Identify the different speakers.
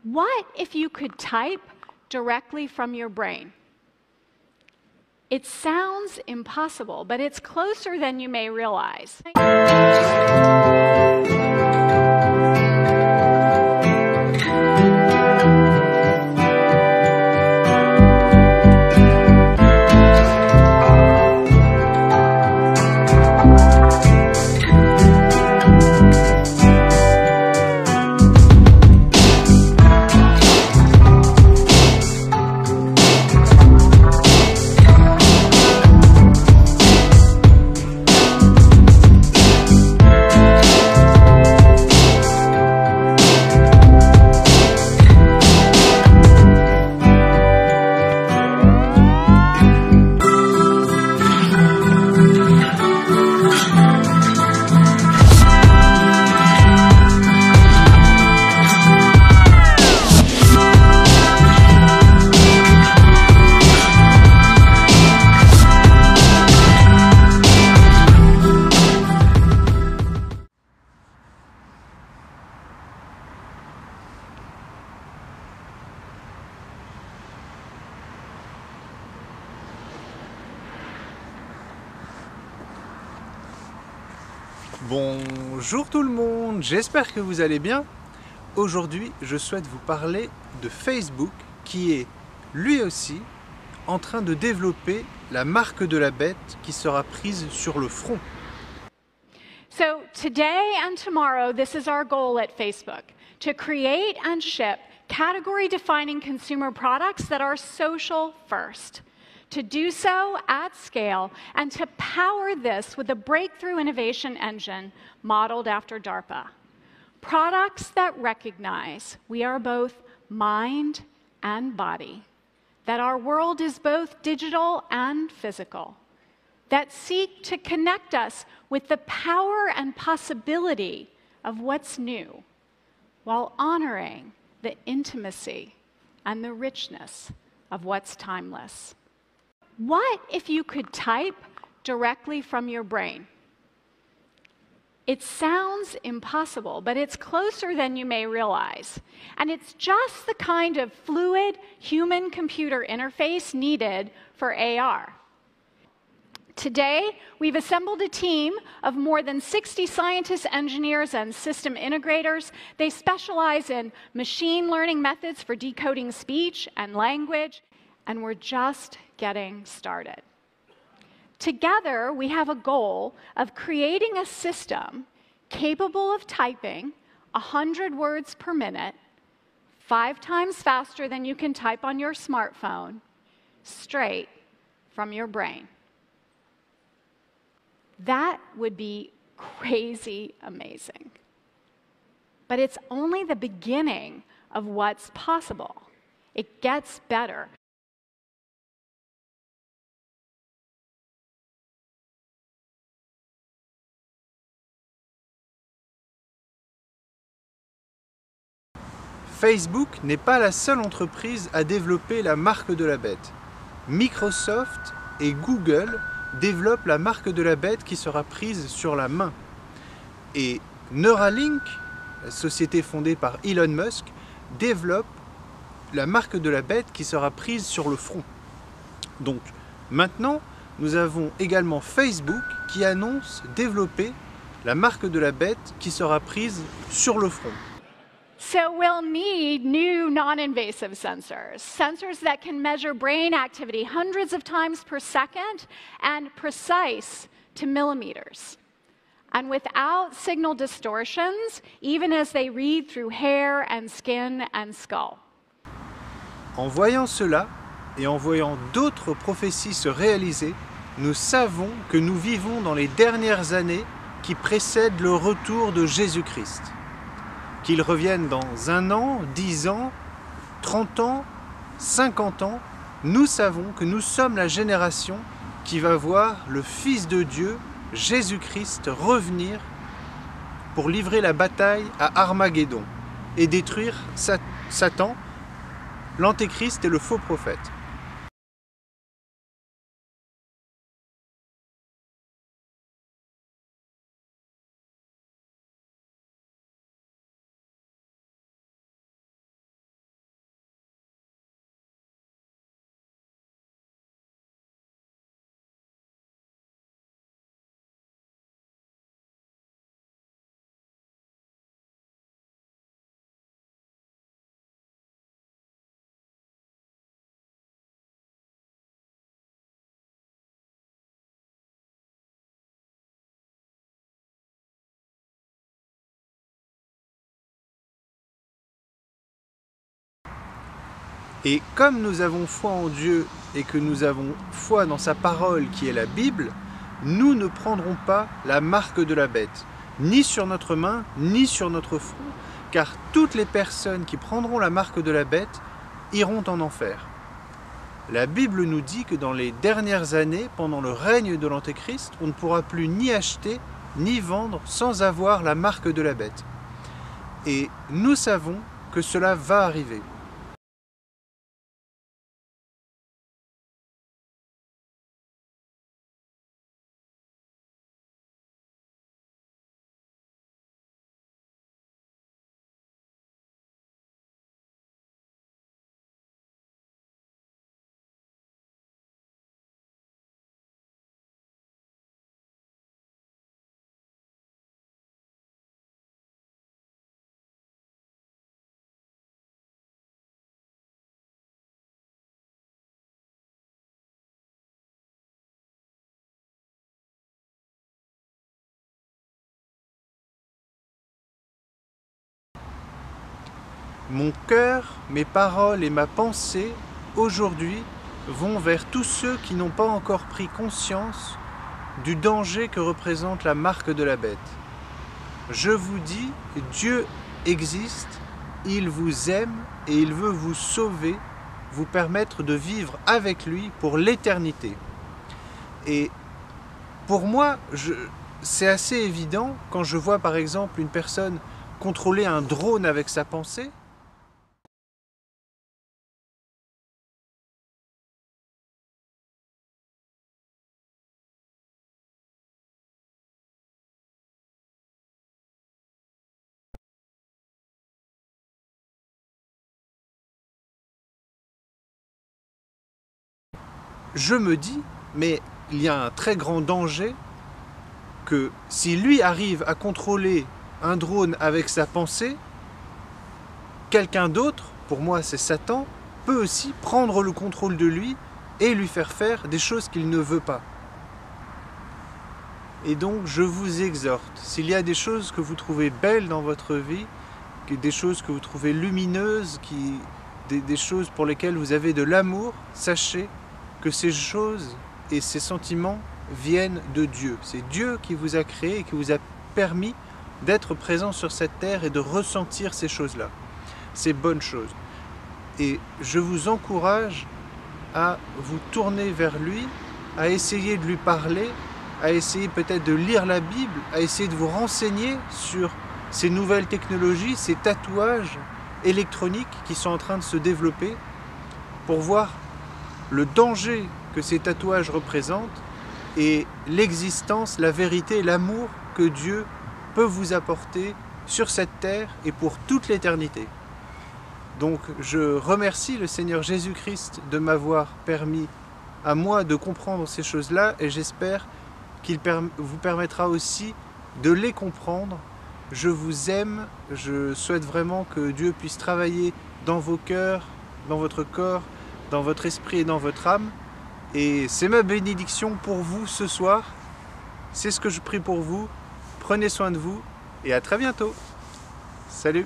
Speaker 1: What if you could type directly from your brain? It sounds impossible, but it's closer than you may realize.
Speaker 2: Bonjour tout le monde, j'espère que vous allez bien. Aujourd'hui, je souhaite vous parler de Facebook qui est lui aussi en train de développer la marque de la bête qui sera prise sur le front.
Speaker 1: So today and tomorrow, this is our goal at Facebook, to create and ship category-defining consumer products that are social first. To do so at scale and to power this with a breakthrough innovation engine modeled after DARPA. Products that recognize we are both mind and body, that our world is both digital and physical, that seek to connect us with the power and possibility of what's new, while honoring the intimacy and the richness of what's timeless. What if you could type directly from your brain? It sounds impossible, but it's closer than you may realize. And it's just the kind of fluid human-computer interface needed for AR. Today, we've assembled a team of more than 60 scientists, engineers, and system integrators. They specialize in machine learning methods for decoding speech and language, and we're just getting started. Together, we have a goal of creating a system capable of typing 100 words per minute, 5 times faster than you can type on your smartphone, straight from your brain. That would be crazy amazing. But it's only the beginning of what's possible. It gets better.
Speaker 2: Facebook n'est pas la seule entreprise à développer la marque de la bête. Microsoft et Google développent la marque de la bête qui sera prise sur la main. Et Neuralink, la société fondée par Elon Musk, développe la marque de la bête qui sera prise sur le front. Donc maintenant, nous avons également Facebook qui annonce développer la marque de la bête qui sera prise sur le front.
Speaker 1: So we'll need new non-invasive sensors, sensors that can measure brain activity hundreds of times per second and precise to millimeters. And without signal distortions, even as they read through hair and skin and skull.
Speaker 2: En voyant cela et en voyant d'autres prophéties se réaliser, nous savons que nous vivons dans les dernières années qui précèdent le retour de Jésus-Christ. Qu'il revienne dans 1 an, 10 ans, 30 ans, 50 ans, nous savons que nous sommes la génération qui va voir le Fils de Dieu, Jésus-Christ, revenir pour livrer la bataille à Armageddon et détruire Satan, l'Antéchrist et le faux prophète. Et comme nous avons foi en Dieu et que nous avons foi dans sa parole qui est la Bible, nous ne prendrons pas la marque de la bête, ni sur notre main, ni sur notre front, car toutes les personnes qui prendront la marque de la bête iront en enfer. La Bible nous dit que dans les dernières années, pendant le règne de l'Antéchrist, on ne pourra plus ni acheter ni vendre sans avoir la marque de la bête. Et nous savons que cela va arriver. Mon cœur, mes paroles et ma pensée, aujourd'hui, vont vers tous ceux qui n'ont pas encore pris conscience du danger que représente la marque de la bête. Je vous dis, Dieu existe, il vous aime et il veut vous sauver, vous permettre de vivre avec lui pour l'éternité. Et pour moi, c'est assez évident quand je vois par exemple une personne contrôler un drone avec sa pensée. Je me dis, mais il y a un très grand danger que si lui arrive à contrôler un drone avec sa pensée, quelqu'un d'autre, pour moi c'est Satan, peut aussi prendre le contrôle de lui et lui faire faire des choses qu'il ne veut pas. Et donc je vous exhorte, s'il y a des choses que vous trouvez belles dans votre vie, des choses que vous trouvez lumineuses, des choses pour lesquelles vous avez de l'amour, sachez que ces choses et ces sentiments viennent de Dieu. C'est Dieu qui vous a créé et qui vous a permis d'être présent sur cette terre et de ressentir ces choses-là, ces bonnes choses. Et je vous encourage à vous tourner vers lui, à essayer de lui parler, à essayer peut-être de lire la Bible, à essayer de vous renseigner sur ces nouvelles technologies, ces tatouages électroniques qui sont en train de se développer pour voir le danger que ces tatouages représentent et l'existence, la vérité, l'amour que Dieu peut vous apporter sur cette terre et pour toute l'éternité. Donc je remercie le Seigneur Jésus-Christ de m'avoir permis à moi de comprendre ces choses-là et j'espère qu'il vous permettra aussi de les comprendre. Je vous aime, je souhaite vraiment que Dieu puisse travailler dans vos cœurs, dans votre corps, dans votre esprit et dans votre âme. Et c'est ma bénédiction pour vous ce soir. C'est ce que je prie pour vous. Prenez soin de vous et à très bientôt. Salut!